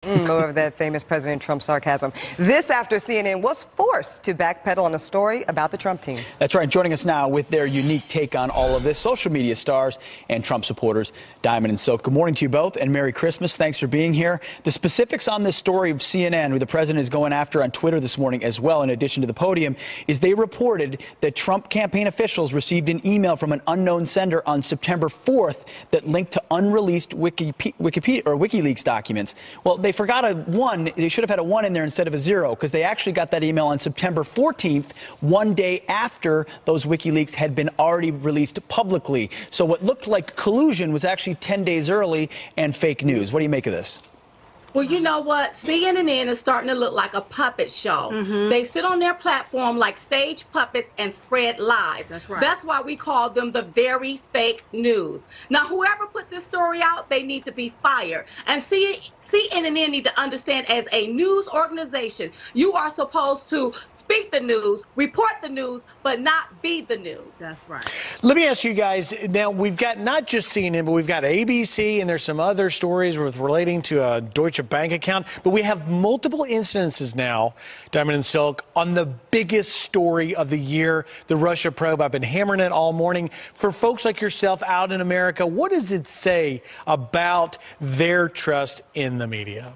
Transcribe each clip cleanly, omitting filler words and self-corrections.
More of that famous President Trump sarcasm. This after CNN was forced to backpedal on a story about the Trump team. That's right. Joining us now with their unique take on all of this, social media stars and Trump supporters, Diamond and Silk. Good morning to you both, and Merry Christmas. Thanks for being here. The specifics on this story of CNN, who the president is going after on Twitter this morning as well, in addition to the podium, is they reported that Trump campaign officials received an email from an unknown sender on September 4th that linked to unreleased Wikipedia or WikiLeaks documents. Well, they forgot a 1. They should have had a 1 in there instead of a 0, because they actually got that email on September 14th, one day after those WikiLeaks had been already released publicly. So what looked like collusion was actually 10 days early and fake news. What do you make of this? Well, you know what? CNN is starting to look like a puppet show. They sit on their platform like stage puppets and spread lies. That's right. That's why we call them the very fake news. Now, whoever put this story out, they need to be fired. And CNN need to understand, as a news organization, you are supposed to speak the news, report the news, but not be the news. That's right. Let me ask you guys, now we've got not just CNN, but we've got ABC, and there's some other stories with relating to a Deutsche Bank account, but we have multiple incidences now, Diamond and Silk, on the biggest story of the year, the Russia probe. I've been hammering it all morning. For folks like yourself out in America, what does it say about their trust in the media?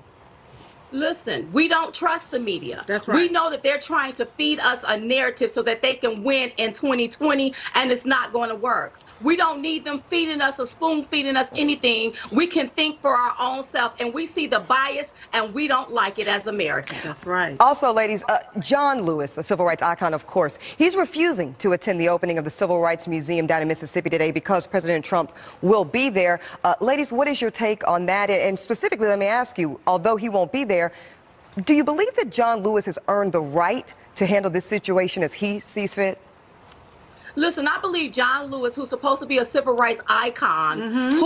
Listen, we don't trust the media. That's right. We know that they're trying to feed us a narrative so that they can win in 2020, and it's not going to work. We don't need them feeding us or spoon feeding us anything. We can think for our own self, and we see the bias, and we don't like it as Americans. That's right. Also, ladies, John Lewis, a civil rights icon, of course, he's refusing to attend the opening of the Civil Rights Museum down in Mississippi today because President Trump will be there. Ladies, what is your take on that? And specifically, let me ask you, although he won't be there, do you believe that John Lewis has earned the right to handle this situation as he sees fit? Listen, I believe John Lewis, who's supposed to be a civil rights icon, who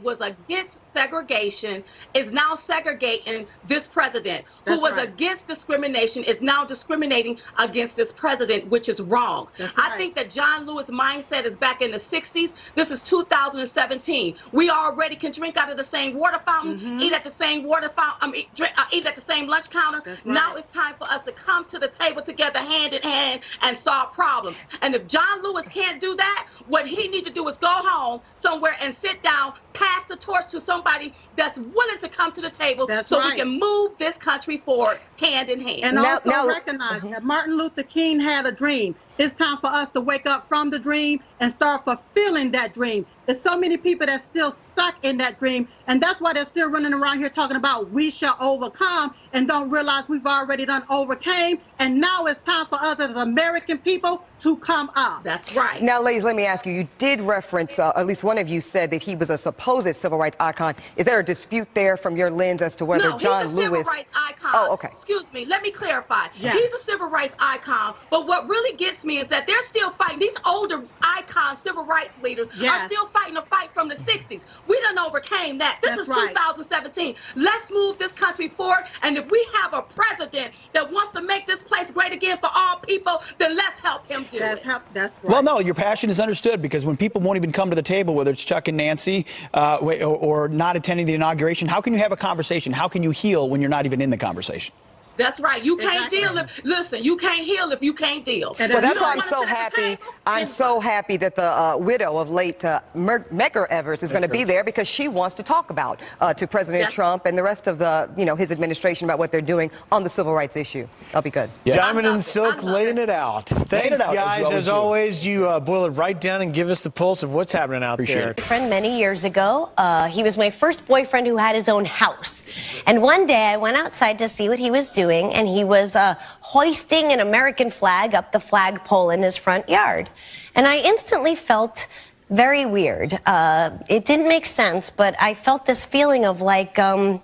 was against segregation, is now segregating this president. Who was against discrimination is now discriminating against this president, which is wrong. I think that John Lewis' mindset is back in the 60s. This is 2017. We already can drink out of the same water fountain, eat at the same water fountain, eat at the same lunch counter. Now it's time for us to come to the table together, hand in hand, and solve problems. And if John Lewis can't do that, what he needs to do is go home somewhere and sit down, pass the torch to somebody that's willing to come to the table so we can move this country forward hand in hand. And also recognize that Martin Luther King had a dream. It's time for us to wake up from the dream and start fulfilling that dream. There's so many people that's still stuck in that dream, and that's why they're still running around here talking about we shall overcome, and don't realize we've already done overcame, and now it's time for us as American people to come up. That's right. Now, ladies, let me ask you, you did reference, at least one of you said that he was a supposed civil rights icon. Is there a dispute there from your lens as to whether John Lewis... No, he's a civil rights icon. Oh, okay. Excuse me, let me clarify. He's a civil rights icon, but what really gets me is that they're still fighting. These older icons, civil rights leaders, are still fighting a fight from the 60s. We done overcame that. This is 2017. Let's move this country forward, and if we have a president that wants to make this place great again for all people, then let's help him do it. That's right. Well, no, your passion is understood, because when people won't even come to the table, whether it's Chuck and Nancy or not attending the inauguration, how can you have a conversation? How can you heal when you're not even in the conversation? That's right. You can't deal if, listen, you can't heal if you can't deal. Well, that's why I'm so happy. I'm so happy that the widow of late Medgar Evers is going to be there, because she wants to talk about to President Trump and the rest of the, his administration about what they're doing on the civil rights issue. That'll be good. Yeah. Diamond and Silk laying it out. Thanks, guys. As always, you boil it right down and give us the pulse of what's happening out there. Friend many years ago, he was my first boyfriend who had his own house. And one day I went outside to see what he was doing, and he was hoisting an American flag up the flagpole in his front yard. And I instantly felt very weird. It didn't make sense, but I felt this feeling of like, I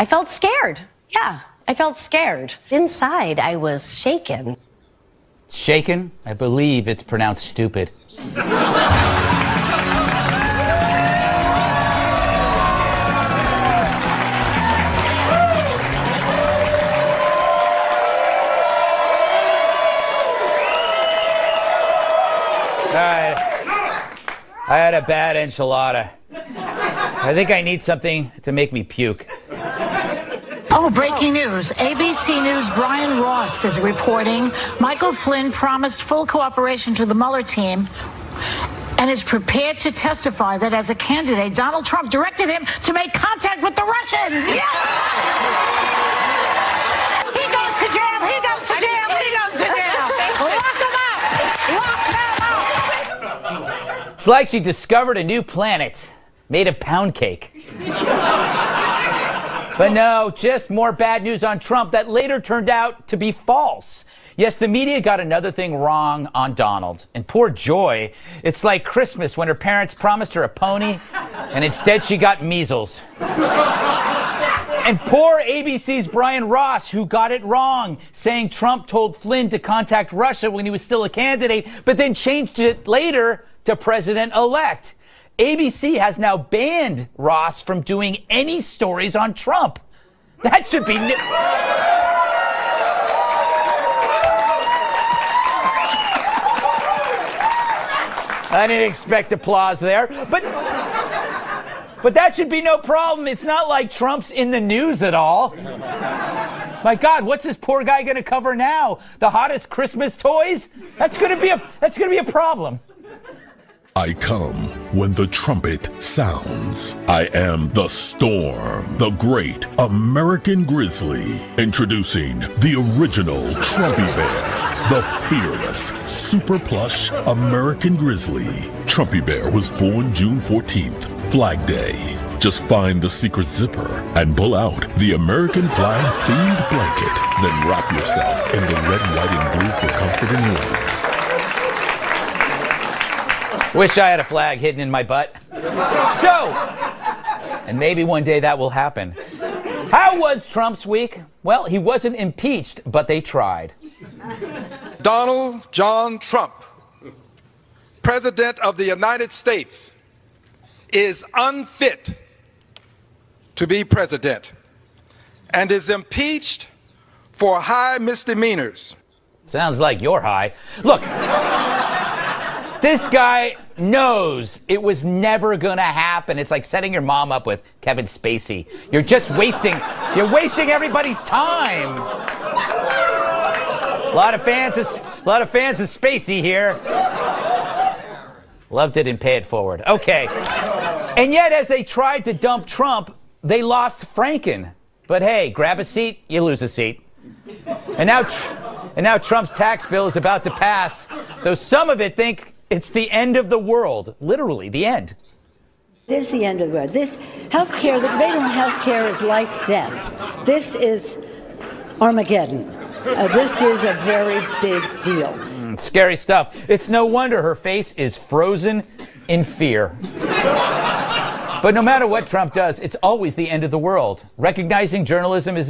felt scared. Yeah, I felt scared. Inside, I was shaken. Shaken? I believe it's pronounced stupid. I had a bad enchilada. I think I need something to make me puke. Oh, breaking news. ABC News' Brian Ross is reporting Michael Flynn promised full cooperation to the Mueller team and is prepared to testify that as a candidate, Donald Trump directed him to make contact with the Russians. Yes! He goes to jail, he goes to jail, he goes to jail. Lock him up! Lock them up! It's like she discovered a new planet made of pound cake. But no, just more bad news on Trump that later turned out to be false. Yes, the media got another thing wrong on Donald. And poor Joy, it's like Christmas when her parents promised her a pony, and instead she got measles. And poor ABC's Brian Ross, who got it wrong, saying Trump told Flynn to contact Russia when he was still a candidate, but then changed it later to president-elect. ABC has now banned Ross from doing any stories on Trump. That should be new. I didn't expect applause there, but that should be no problem. It's not like Trump's in the news at all. My God, what's this poor guy going to cover now? The hottest Christmas toys? That's going to be a problem. I come when the trumpet sounds. I am the storm, the great American grizzly. Introducing the original Trumpy Bear, the fearless, super plush American grizzly. Trumpy Bear was born June 14th, Flag Day. Just find the secret zipper and pull out the American flag themed blanket. Then wrap yourself in the red, white, and blue for comfort and warmth. Wish I had a flag hidden in my butt. And maybe one day that will happen. How was Trump's week? Well, he wasn't impeached, but they tried. Donald John Trump, President of the United States, is unfit to be president and is impeached for high misdemeanors. Sounds like you're high. Look. This guy knows it was never gonna happen. It's like setting your mom up with Kevin Spacey. You're wasting everybody's time. A lot of fans of Spacey here. Loved it and pay it forward. Okay. And yet, as they tried to dump Trump, they lost Franken. But hey, grab a seat, you lose a seat. And now Trump's tax bill is about to pass, though some of it think it's the end of the world, literally the end. It is the end of the world. This healthcare, the debate on healthcare is life, death. This is Armageddon. This is a very big deal. Scary stuff. It's no wonder her face is frozen in fear. But no matter what Trump does, it's always the end of the world. Recognizing journalism as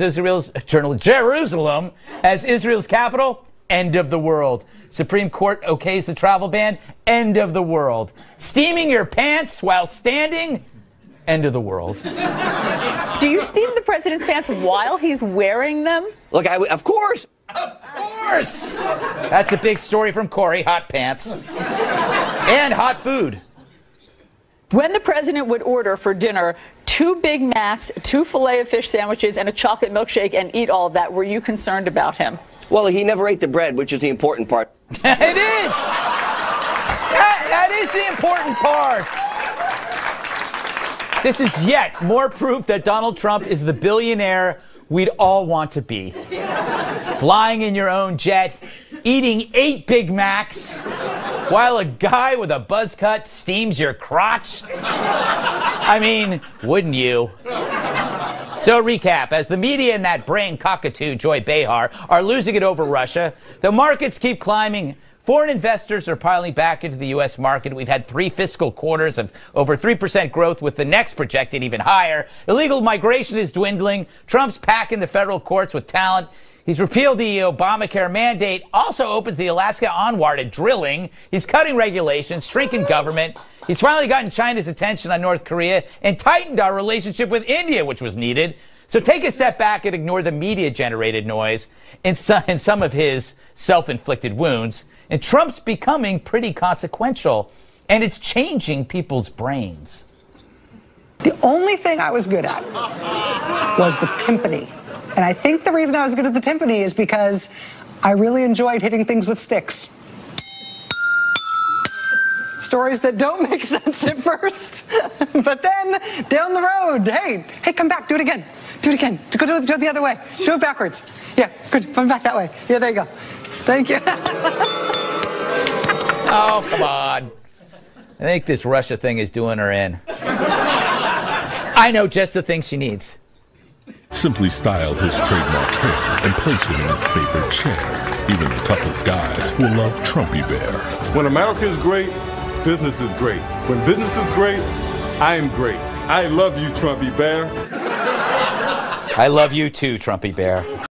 Jerusalem as Israel's capital, end of the world. Supreme Court okays the travel ban, end of the world. Steaming your pants while standing, end of the world. Do you steam the president's pants while he's wearing them? Look, of course. Of course. That's a big story from Corey, hot pants. And hot food. When the president would order for dinner 2 Big Macs, 2 Filet-O-Fish sandwiches, and a chocolate milkshake and eat all of that, were you concerned about him? Well, he never ate the bread, which is the important part. It is! That is the important part. This is yet more proof that Donald Trump is the billionaire we'd all want to be. Flying in your own jet, eating 8 Big Macs, while a guy with a buzz cut steams your crotch. I mean, wouldn't you? So recap, as the media and that brain cockatoo, Joy Behar, are losing it over Russia, the markets keep climbing. Foreign investors are piling back into the U.S. market. We've had 3 fiscal quarters of over 3% growth, with the next projected even higher. Illegal migration is dwindling. Trump's packing the federal courts with talent. He's repealed the Obamacare mandate, also opens the Alaska onward to drilling. He's cutting regulations, shrinking government. He's finally gotten China's attention on North Korea and tightened our relationship with India, which was needed. So take a step back and ignore the media-generated noise and some of his self-inflicted wounds. And Trump's becoming pretty consequential, and it's changing people's brains. The only thing I was good at was the timpani. And I think the reason I was good at the timpani is because I really enjoyed hitting things with sticks. Stories that don't make sense at first, but then down the road, hey, come back, do it again. Do it again. Do it the other way. Do it backwards. Yeah, good. Come back that way. Yeah, there you go. Thank you. Oh, come on. I think this Russia thing is doing her in. I know just the thing she needs. Simply style his trademark hair and place him in his favorite chair. Even the toughest guys will love Trumpy Bear. When America is great, business is great. When business is great, I am great. I love you, Trumpy Bear. I love you too, Trumpy Bear.